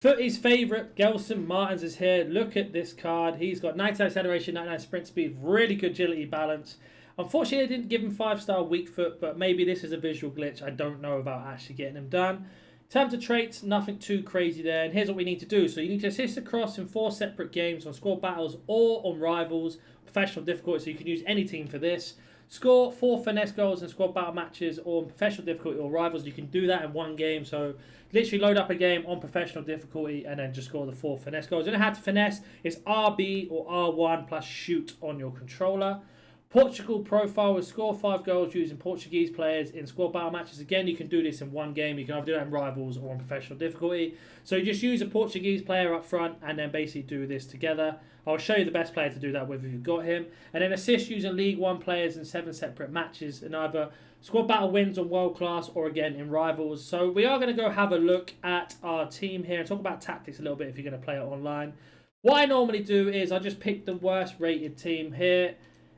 Futties' favourite, Gelson Martins, is here. Look at this card. He's got 99 acceleration, 99 sprint speed, really good agility balance. Unfortunately, I didn't give him 5-star weak foot, but maybe this is a visual glitch. I don't know about actually getting him done. In terms of traits, nothing too crazy there. And here's what we need to do. So you need to assist across in 4 separate games on squad battles or on rivals, professional difficulty. So you can use any team for this. Score 4 finesse goals in squad battle matches or on professional difficulty or rivals. You can do that in one game. So literally load up a game on professional difficulty and then just score the 4 finesse goals. You don't have to finesse. It's RB or R1 plus shoot on your controller. Portugal profile will score 5 goals using Portuguese players in squad battle matches. Again, you can do this in one game. You can either do that in rivals or on professional difficulty. So you just use a Portuguese player up front and then basically do this together. I'll show you the best player to do that with if you've got him. And then assist using League 1 players in 7 separate matches in either squad battle wins on world class or again in rivals. So we are going to go have a look at our team here and talk about tactics a little bit if you're going to play it online. What I normally do is I just pick the worst rated team here.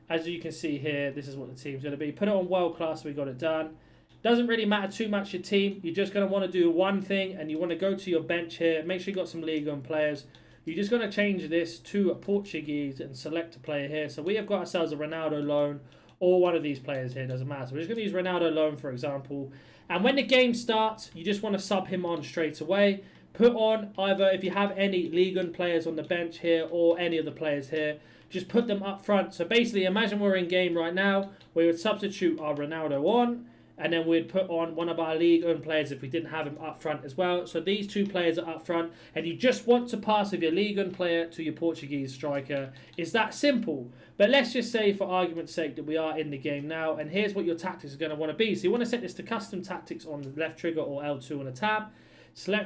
As you can see here, this is what the team's going to be. Put it on world class, we got it done. Doesn't really matter too much your team. You're just going to want to do one thing and you want to go to your bench here. Make sure you got some League 1 players. You're just going to change this to a Portuguese and select a player here. So we have got ourselves a Ronaldo loan or one of these players here. Doesn't matter. So we're just going to use Ronaldo loan, for example. And when the game starts, you just want to sub him on straight away. Put on either, if you have any League 1 players on the bench here or any of the players here, just put them up front. So basically, imagine we're in game right now. We would substitute our Ronaldo on, and then we'd put on one of our League 1 players if we didn't have him up front as well. So these 2 players are up front, and you just want to pass with your League 1 player to your Portuguese striker. It's that simple. But let's just say, for argument's sake, that we are in the game now, and here's what your tactics are going to want to be. So you want to set this to custom tactics on the left trigger or L2 on a tab.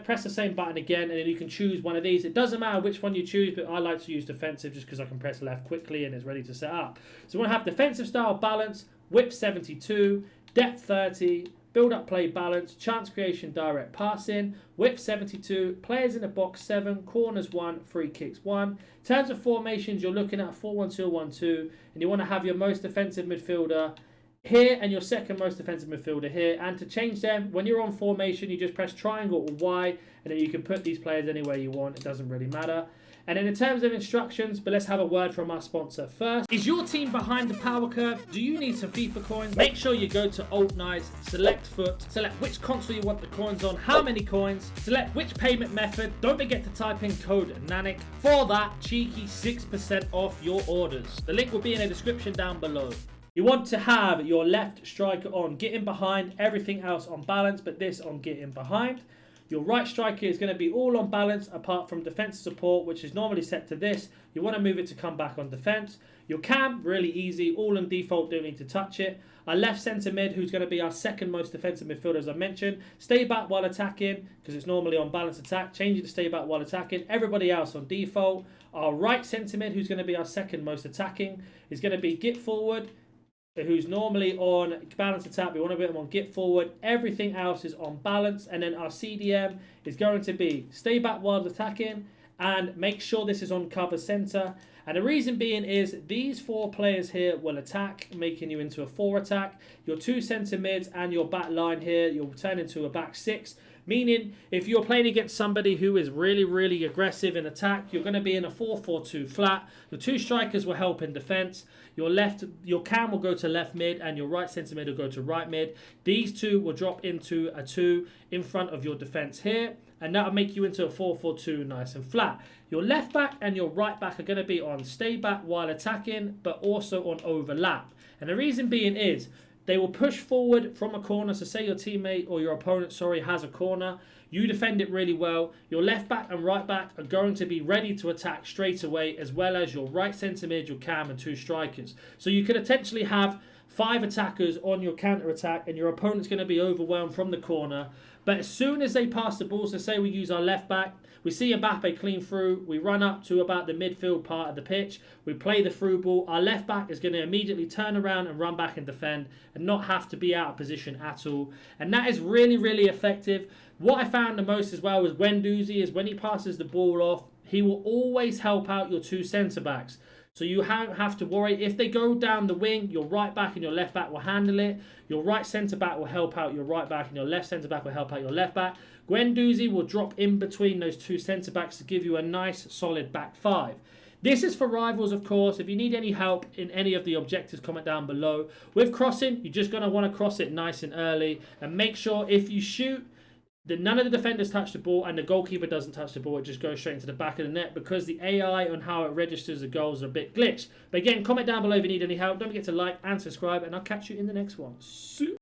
Press the same button again, and then you can choose one of these. It doesn't matter which one you choose, but I like to use defensive just because I can press left quickly and it's ready to set up. So we want to have defensive style balance, width 72, depth 30, build up play balance, chance creation direct passing, width 72, players in the box 7, corners 1, free kicks 1. In terms of formations, you're looking at 4-1-2-1-2, and you want to have your most defensive midfielder here and your second most defensive midfielder here. And to change them, when you're on formation, you just press triangle or Y, and then you can put these players anywhere you want. It doesn't really matter. And then in terms of instructions, but let's have a word from our sponsor first. Is your team behind the power curve? Do you need some FIFA coins? Make sure you go to Alt Nice, select Foot, select which console you want the coins on, how many coins, select which payment method. Don't forget to type in code NANIC for that cheeky 6% off your orders. The link will be in the description down below. You want to have your left striker on get in behind, everything else on balance, but this on get in behind. Your right striker is going to be all on balance apart from defensive support, which is normally set to this. You want to move it to come back on defense. Your cam, really easy, all on default, don't need to touch it. Our left centre mid, who's going to be our second most defensive midfielder, as I mentioned. Stay back while attacking, because it's normally on balance attack. Change it to stay back while attacking. Everybody else on default. Our right centre mid, who's going to be our second most attacking, is going to be get forward, who's normally on balance attack. We want to put them on get forward. Everything else is on balance. And then our CDM is going to be stay back while attacking and make sure this is on cover center. And the reason being is these 4 players here will attack, making you into a 4 attack. Your 2 center mids and your back line here, you'll turn into a back 6. Meaning, if you're playing against somebody who is really, really aggressive in attack, you're going to be in a 4-4-2 flat. Your 2 strikers will help in defense. Your cam will go to left mid, and your right centre mid will go to right mid. These 2 will drop into a 2 in front of your defense here, and that'll make you into a 4-4-2 nice and flat. Your left back and your right back are going to be on stay back while attacking, but also on overlap. And the reason being is, they will push forward from a corner. So say your teammate or your opponent, has a corner. You defend it really well. Your left back and right back are going to be ready to attack straight away, as well as your right centre mid, your cam, and 2 strikers. So you could potentially have 5 attackers on your counter attack, and your opponent's going to be overwhelmed from the corner. But as soon as they pass the ball, so say we use our left back, we see Mbappe clean through, we run up to about the midfield part of the pitch, we play the through ball, our left back is going to immediately turn around and run back and defend and not have to be out of position at all. And that is really, really effective. What I found the most as well is Guendouzi is when he passes the ball off, he will always help out your 2 centre backs. So you have to worry. If they go down the wing, your right back and your left back will handle it. Your right centre-back will help out your right back and your left centre-back will help out your left back. Guendouzi will drop in between those two centre-backs to give you a nice, solid back five. This is for rivals, of course. If you need any help in any of the objectives, comment down below. With crossing, you're just going to want to cross it nice and early. And make sure if you shoot, none of the defenders touch the ball and the goalkeeper doesn't touch the ball. It just goes straight into the back of the net because the AI on how it registers the goals are a bit glitched. But again, comment down below if you need any help. Don't forget to like and subscribe, and I'll catch you in the next one.